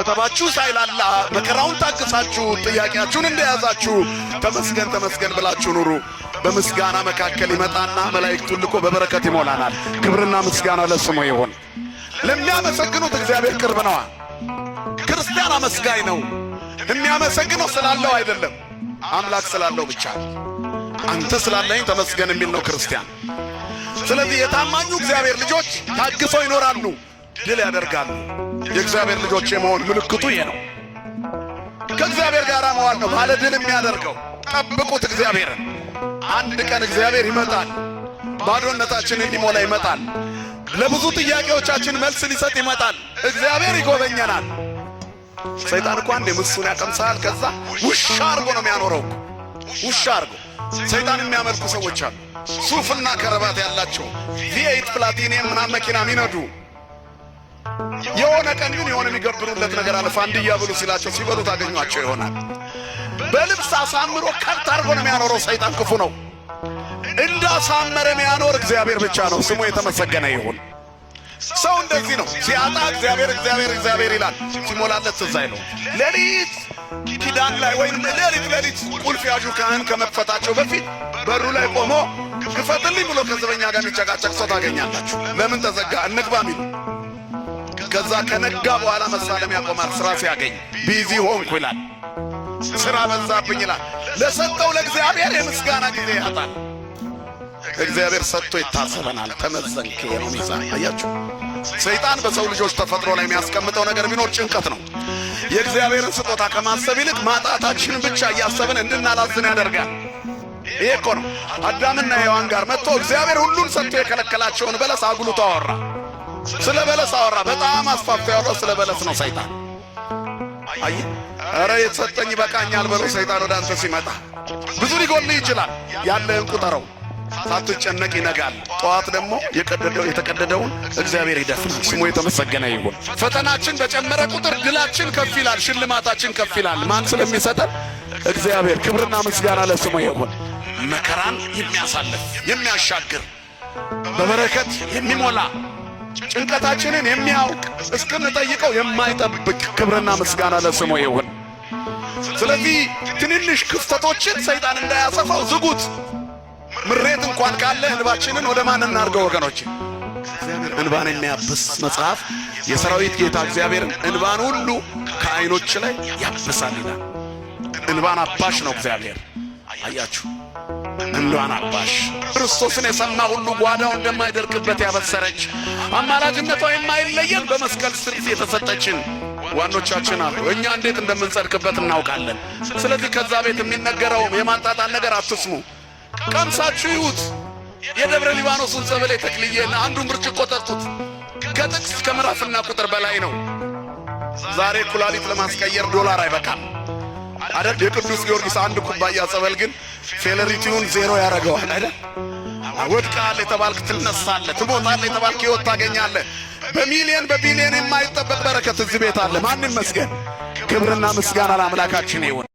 ማህተባችሁ ሳይላላ መከራውን ታግሳችሁ ጥያቄያችሁን እንደያዛችሁ ተመስገን ተመስገን ብላችሁ ኑሩ። በምስጋና መካከል ይመጣና መላእክቱን ልኮ በበረከት ይሞላናል። ክብርና ምስጋና ለስሙ ይሁን። ለሚያመሰግኑት እግዚአብሔር ቅርብ ነው። ክርስቲያን አመስጋኝ ነው። የሚያመሰግነው ስላለው አይደለም፣ አምላክ ስላለው ብቻ። አንተ ስላለኝ ተመስገን የሚል ነው ክርስቲያን። ስለዚህ የታማኙ እግዚአብሔር ልጆች ታግሰው ይኖራሉ፣ ድል ያደርጋሉ። የእግዚአብሔር ልጆች የመሆን ምልክቱ ይሄ ነው። ከእግዚአብሔር ጋር መዋል ነው ባለ ድል የሚያደርገው። ጠብቁት እግዚአብሔርን። አንድ ቀን እግዚአብሔር ይመጣል፣ ባዶነታችንን ሊሞላ ይመጣል። ለብዙ ጥያቄዎቻችን መልስ ሊሰጥ ይመጣል። እግዚአብሔር ይጎበኘናል። ሰይጣን እኮ አንዴ ምሱን ያቀምሳል፣ ከዛ ውሻ አርጎ ነው የሚያኖረው። ውሻ አርጎ ሰይጣን የሚያመልኩ ሰዎች አሉ። ሱፍና ከረባት ያላቸው ቪኤይት ፕላቲኒየም ምናምን መኪና የሚነዱ የሆነ ቀን ግን የሆነ የሚገብሩለት ነገር አለ። ፋንድያ ብሉ ሲላቸው ሲበሉ ታገኟቸው ይሆናል። በልብስ አሳምሮ ከብት አርጎ ነው የሚያኖረው። ሰይጣን ክፉ ነው። እንዳሳመረ የሚያኖር እግዚአብሔር ብቻ ነው። ስሙ የተመሰገነ ይሁን። ሰው እንደዚህ ነው። ሲያጣ እግዚአብሔር እግዚአብሔር እግዚአብሔር ይላል፣ ሲሞላለት ትዝ አይለው። ሌሊት ኪዳን ላይ ወይም ሌሊት ቁልፍ ያዡ ካህን ከመክፈታቸው በፊት በሩ ላይ ቆሞ ክፈትልኝ ብሎ ከዘበኛ ጋር የሚጨቃጨቅ ሰው ታገኛላችሁ። ለምን ተዘጋ እንግባ ሚሉ። ከዛ ከነጋ በኋላ መሳለም ያቆማል። ስራ ሲያገኝ ቢዚ ሆንኩ ይላል፣ ስራ በዛብኝ ይላል። ለሰጠው ለእግዚአብሔር የምስጋና ጊዜ ያጣል። እግዚአብሔር ሰጥቶ ይታሰበናል። ተመዘንክ ነው ሚዛን። አያችሁ፣ ሰይጣን በሰው ልጆች ተፈጥሮ ላይ የሚያስቀምጠው ነገር ቢኖር ጭንቀት ነው። የእግዚአብሔርን ስጦታ ከማሰብ ይልቅ ማጣታችንን ብቻ እያሰብን እንድናላዝን ያደርጋል። ይሄ እኮ ነው አዳምና ሔዋን ጋር መጥቶ እግዚአብሔር ሁሉን ሰጥቶ የከለከላቸውን በለስ አጉልቶ አወራ። ስለ በለስ አወራ። በጣም አስፋፍቶ ያወራው ስለ በለስ ነው ሰይጣን። አይ ኧረ የተሰጠኝ ይበቃኛል ብሎ ሰይጣን ወደ አንተ ሲመጣ ብዙ ሊጎልህ ይችላል። ያለህን ቁጠረው። ሳትጨነቅ ይነጋል። ጠዋት ደግሞ የተቀደደውን እግዚአብሔር ይደፍናል። ስሙ የተመሰገነ ይሁን። ፈተናችን በጨመረ ቁጥር ድላችን ከፍ ይላል፣ ሽልማታችን ከፍ ይላል። ማን ስለሚሰጠን? እግዚአብሔር። ክብርና ምስጋና ለስሙ ይሁን። መከራን የሚያሳልፍ የሚያሻግር፣ በበረከት የሚሞላ፣ ጭንቀታችንን የሚያውቅ፣ እስክንጠይቀው የማይጠብቅ ክብርና ምስጋና ለስሙ ይሁን። ስለዚህ ትንንሽ ክፍተቶችን ሰይጣን እንዳያሰፋው ዝጉት። ምሬት እንኳን ካለ እንባችንን ወደ ማን እናርገው ወገኖች? እግዚአብሔር እንባን የሚያብስ መጽሐፍ የሰራዊት ጌታ እግዚአብሔርን እንባን ሁሉ ከዓይኖች ላይ ያብሳል ይላል። እንባን አባሽ ነው እግዚአብሔር። አያችሁ፣ እንባን አባሽ። ክርስቶስን የሰማ ሁሉ ጓዳው እንደማይደርቅበት ያበሰረች፣ አማላጅነቷ የማይለየን በመስቀል ስር የተሰጠችን ዋኖቻችን አሉ። እኛ እንዴት እንደምንጸድቅበት እናውቃለን። ስለዚህ ከዛ ቤት የሚነገረው የማጣጣል ነገር አትስሙ። ቀምሳችሁ ይዩት። የደብረ ሊባኖስን ጸበል ተክልዬና አንዱን ብርጭቆ ጠጡት። ከጥቅስ ከምዕራፍና ቁጥር በላይ ነው። ዛሬ ኩላሊት ለማስቀየር ዶላር አይበቃም አይደል? የቅዱስ ጊዮርጊስ አንድ ኩባያ ጸበል ግን ፌለሪቲውን ዜሮ ያደርገዋል አይደል? ወድቃል የተባልክ ትነሳለህ፣ ትሞታለህ የተባልክ ሕይወት ታገኛለህ። በቢሊየን የማይጠበቅ በረከት እዚህ ቤት አለ። ማን ይመስገን? ክብርና ምስጋና ለአምላካችን ይሁን።